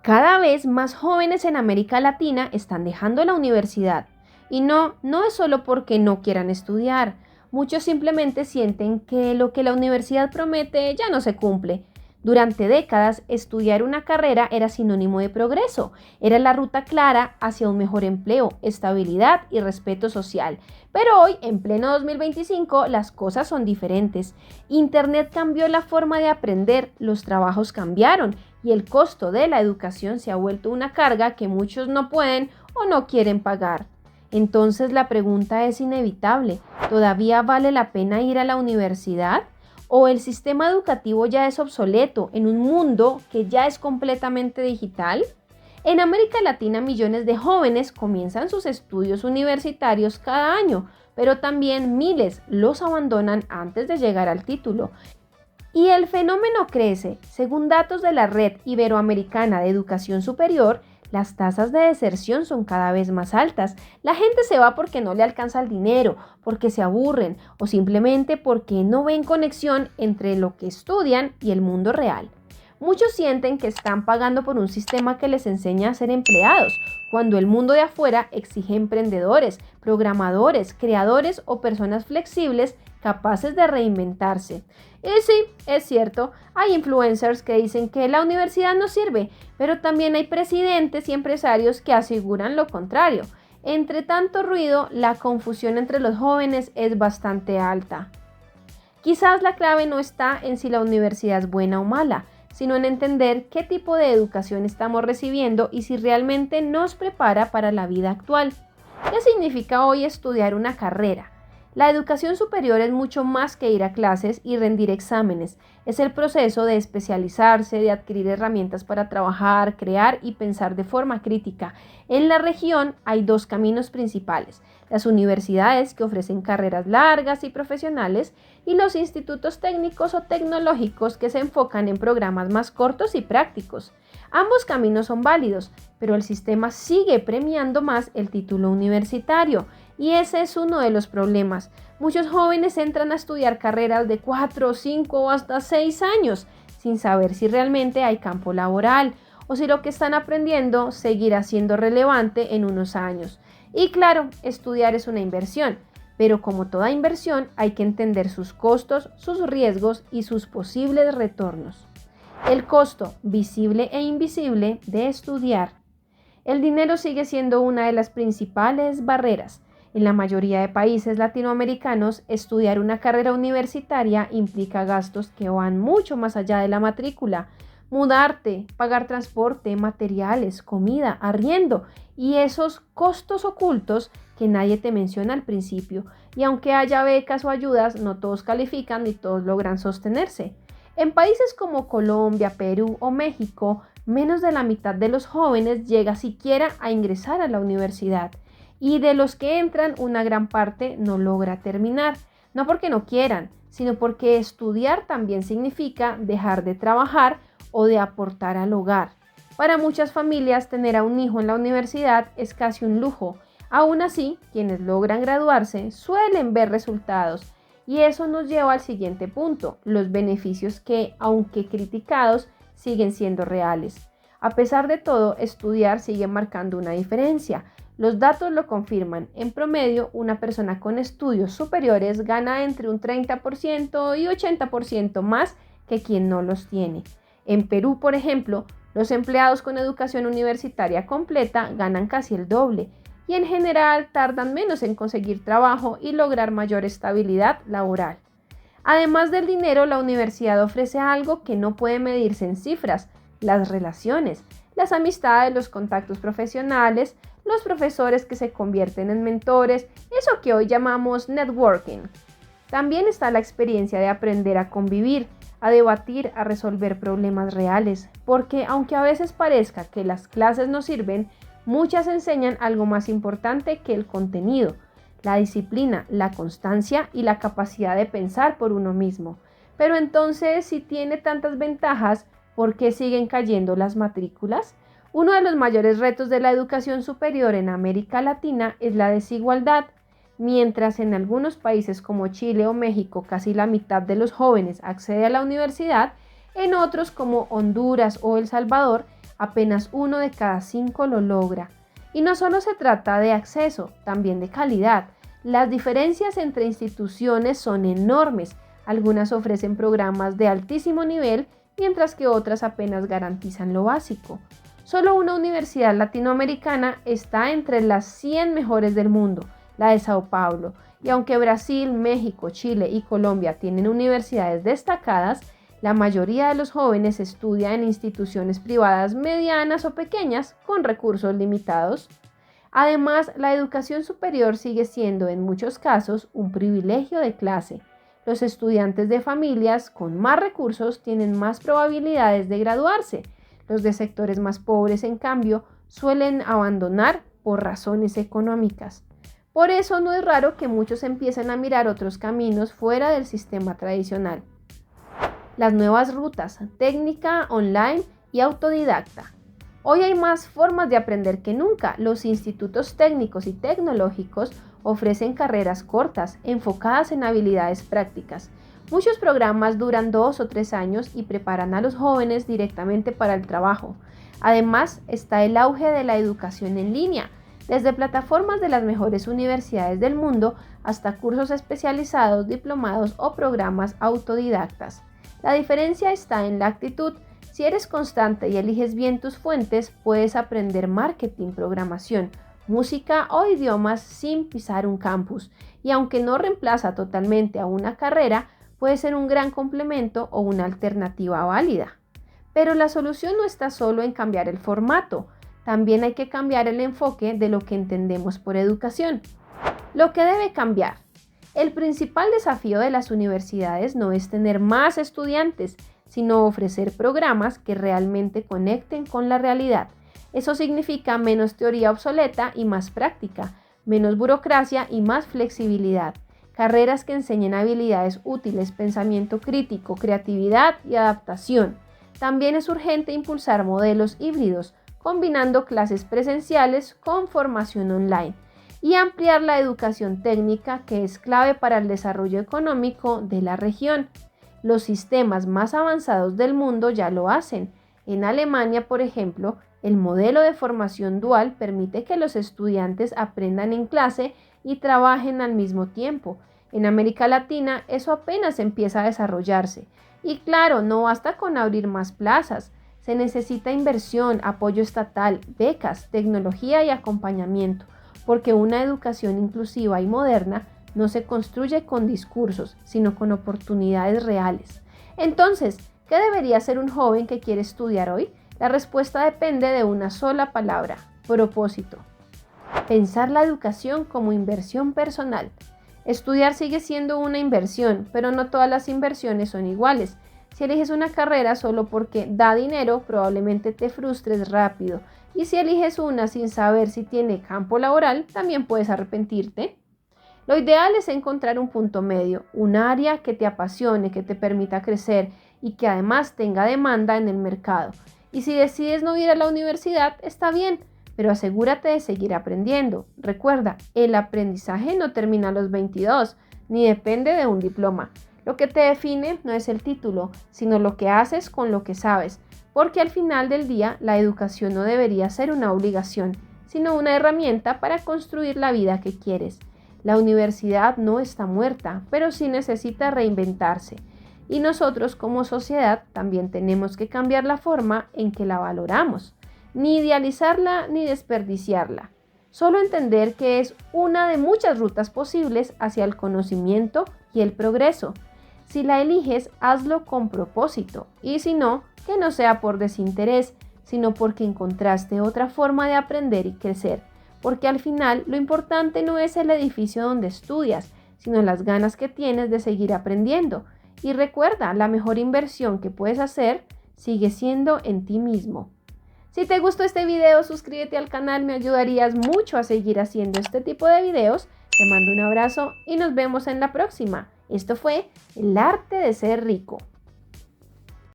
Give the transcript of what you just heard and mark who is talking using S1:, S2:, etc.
S1: Cada vez más jóvenes en América Latina están dejando la universidad. Y no es solo porque no quieran estudiar. Muchos simplemente sienten que lo que la universidad promete ya no se cumple. Durante décadas, estudiar una carrera era sinónimo de progreso. Era la ruta clara hacia un mejor empleo, estabilidad y respeto social. Pero hoy, en pleno 2025, las cosas son diferentes. Internet cambió la forma de aprender, los trabajos cambiaron y el costo de la educación se ha vuelto una carga que muchos no pueden o no quieren pagar. Entonces la pregunta es inevitable: ¿todavía vale la pena ir a la universidad? ¿O el sistema educativo ya es obsoleto en un mundo que ya es completamente digital? En América Latina, millones de jóvenes comienzan sus estudios universitarios cada año, pero también miles los abandonan antes de llegar al título. Y el fenómeno crece. Según datos de la Red Iberoamericana de Educación Superior, las tasas de deserción son cada vez más altas. La gente se va porque no le alcanza el dinero, porque se aburren o simplemente porque no ven conexión entre lo que estudian y el mundo real. Muchos sienten que están pagando por un sistema que les enseña a ser empleados, cuando el mundo de afuera exige emprendedores, programadores, creadores o personas flexibles capaces de reinventarse. Y sí, es cierto, hay influencers que dicen que la universidad no sirve, pero también hay presidentes y empresarios que aseguran lo contrario. Entre tanto ruido, la confusión entre los jóvenes es bastante alta. Quizás la clave no está en si la universidad es buena o mala, sino en entender qué tipo de educación estamos recibiendo y si realmente nos prepara para la vida actual. ¿Qué significa hoy estudiar una carrera? La educación superior es mucho más que ir a clases y rendir exámenes. Es el proceso de especializarse, de adquirir herramientas para trabajar, crear y pensar de forma crítica. En la región hay dos caminos principales: las universidades, que ofrecen carreras largas y profesionales, y los institutos técnicos o tecnológicos, que se enfocan en programas más cortos y prácticos. Ambos caminos son válidos, pero el sistema sigue premiando más el título universitario. Y ese es uno de los problemas. Muchos jóvenes entran a estudiar carreras de 4, 5 o hasta 6 años sin saber si realmente hay campo laboral o si lo que están aprendiendo seguirá siendo relevante en unos años. Y claro, estudiar es una inversión, pero como toda inversión hay que entender sus costos, sus riesgos y sus posibles retornos. El costo, visible e invisible, de estudiar. El dinero sigue siendo una de las principales barreras. En la mayoría de países latinoamericanos, estudiar una carrera universitaria implica gastos que van mucho más allá de la matrícula. Mudarte, pagar transporte, materiales, comida, arriendo y esos costos ocultos que nadie te menciona al principio. Y aunque haya becas o ayudas, no todos califican ni todos logran sostenerse. En países como Colombia, Perú o México, menos de la mitad de los jóvenes llega siquiera a ingresar a la universidad. Y de los que entran, una gran parte no logra terminar, no porque no quieran, sino porque estudiar también significa dejar de trabajar o de aportar al hogar. Para muchas familias, tener a un hijo en la universidad es casi un lujo. Aún así, quienes logran graduarse suelen ver resultados. Y eso nos lleva al siguiente punto: los beneficios que, aunque criticados, siguen siendo reales. A pesar de todo, estudiar sigue marcando una diferencia. Los datos lo confirman. En promedio, una persona con estudios superiores gana entre un 30% y 80% más que quien no los tiene. En Perú, por ejemplo, los empleados con educación universitaria completa ganan casi el doble y en general tardan menos en conseguir trabajo y lograr mayor estabilidad laboral. Además del dinero, la universidad ofrece algo que no puede medirse en cifras: las relaciones, las amistades, los contactos profesionales, los profesores que se convierten en mentores, eso que hoy llamamos networking. También está la experiencia de aprender a convivir, a debatir, a resolver problemas reales, porque aunque a veces parezca que las clases no sirven, muchas enseñan algo más importante que el contenido: la disciplina, la constancia y la capacidad de pensar por uno mismo. Pero entonces, si tiene tantas ventajas, ¿por qué siguen cayendo las matrículas? Uno de los mayores retos de la educación superior en América Latina es la desigualdad. Mientras en algunos países como Chile o México casi la mitad de los jóvenes accede a la universidad, en otros como Honduras o El Salvador Apenas 1 de cada 5 lo logra. Y no solo se trata de acceso, también de calidad. Las diferencias entre instituciones son enormes. Algunas ofrecen programas de altísimo nivel, mientras que otras apenas garantizan lo básico. Solo una universidad latinoamericana está entre las 100 mejores del mundo, la de Sao Paulo, y aunque Brasil, México, Chile y Colombia tienen universidades destacadas, la mayoría de los jóvenes estudia en instituciones privadas medianas o pequeñas con recursos limitados. Además, la educación superior sigue siendo en muchos casos un privilegio de clase. Los estudiantes de familias con más recursos tienen más probabilidades de graduarse. Los de sectores más pobres, en cambio, suelen abandonar por razones económicas. Por eso no es raro que muchos empiecen a mirar otros caminos fuera del sistema tradicional. Las nuevas rutas, técnica, online y autodidacta. Hoy hay más formas de aprender que nunca. Los institutos técnicos y tecnológicos ofrecen carreras cortas, enfocadas en habilidades prácticas. Muchos programas duran 2 o 3 años y preparan a los jóvenes directamente para el trabajo. Además, está el auge de la educación en línea, desde plataformas de las mejores universidades del mundo hasta cursos especializados, diplomados o programas autodidactas. La diferencia está en la actitud. Si eres constante y eliges bien tus fuentes, puedes aprender marketing, programación, música o idiomas sin pisar un campus. Y aunque no reemplaza totalmente a una carrera, puede ser un gran complemento o una alternativa válida. Pero la solución no está solo en cambiar el formato, también hay que cambiar el enfoque de lo que entendemos por educación. Lo que debe cambiar. El principal desafío de las universidades no es tener más estudiantes, sino ofrecer programas que realmente conecten con la realidad. Eso significa menos teoría obsoleta y más práctica, menos burocracia y más flexibilidad. Carreras que enseñen habilidades útiles, pensamiento crítico, creatividad y adaptación. También es urgente impulsar modelos híbridos, combinando clases presenciales con formación online, y ampliar la educación técnica, que es clave para el desarrollo económico de la región. Los sistemas más avanzados del mundo ya lo hacen. En Alemania, por ejemplo, el modelo de formación dual permite que los estudiantes aprendan en clase y trabajen al mismo tiempo. En América Latina eso apenas empieza a desarrollarse. Y claro, no basta con abrir más plazas. Se necesita inversión, apoyo estatal, becas, tecnología y acompañamiento, porque una educación inclusiva y moderna no se construye con discursos, sino con oportunidades reales. Entonces, ¿qué debería hacer un joven que quiere estudiar hoy? La respuesta depende de una sola palabra: propósito. Pensar la educación como inversión personal. Estudiar sigue siendo una inversión, pero no todas las inversiones son iguales. Si eliges una carrera solo porque da dinero, probablemente te frustres rápido. Y si eliges una sin saber si tiene campo laboral, también puedes arrepentirte. Lo ideal es encontrar un punto medio, un área que te apasione, que te permita crecer y que además tenga demanda en el mercado. Y si decides no ir a la universidad, está bien, pero asegúrate de seguir aprendiendo. Recuerda, el aprendizaje no termina a los 22, ni depende de un diploma. Lo que te define no es el título, sino lo que haces con lo que sabes, porque al final del día la educación no debería ser una obligación, sino una herramienta para construir la vida que quieres. La universidad no está muerta, pero sí necesita reinventarse. Y nosotros como sociedad también tenemos que cambiar la forma en que la valoramos, ni idealizarla ni desperdiciarla. Solo entender que es una de muchas rutas posibles hacia el conocimiento y el progreso. Si la eliges, hazlo con propósito, y si no, que no sea por desinterés, sino porque encontraste otra forma de aprender y crecer. Porque al final lo importante no es el edificio donde estudias, sino las ganas que tienes de seguir aprendiendo. Y recuerda, la mejor inversión que puedes hacer sigue siendo en ti mismo. Si te gustó este video, suscríbete al canal, me ayudarías mucho a seguir haciendo este tipo de videos. Te mando un abrazo y nos vemos en la próxima. Esto fue El Arte de Ser Rico.